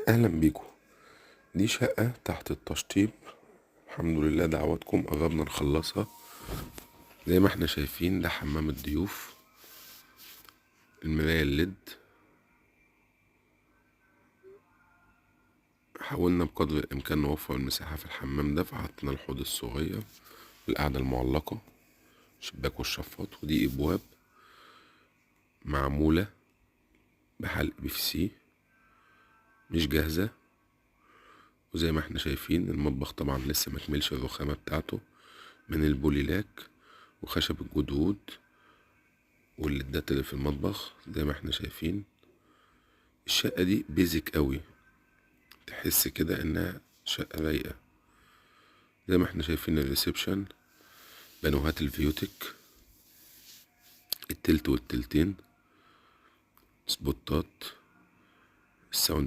اهلا بيكم. دي شقة تحت التشطيب، الحمد لله دعواتكم قربنا نخلصها. زي ما احنا شايفين ده حمام الضيوف، المراية الليد. حاولنا بقدر الامكان نوفر المساحة في الحمام ده، فحطينا الحوض الصغير، القعدة المعلقة، شباك والشفاط، ودي ابواب معمولة بحلق PVC مش جاهزة. وزي ما احنا شايفين المطبخ طبعا لسه مكملش الرخامة بتاعته من البوليلاك وخشب الجدود والليدات اللي في المطبخ. زي ما احنا شايفين الشقة دي بيزك قوي، تحس كده انها شقة رايقة. زي ما احنا شايفين الريسبشن، بانوهات الفيوتك، التلت والتلتين، سبوتات، الساوند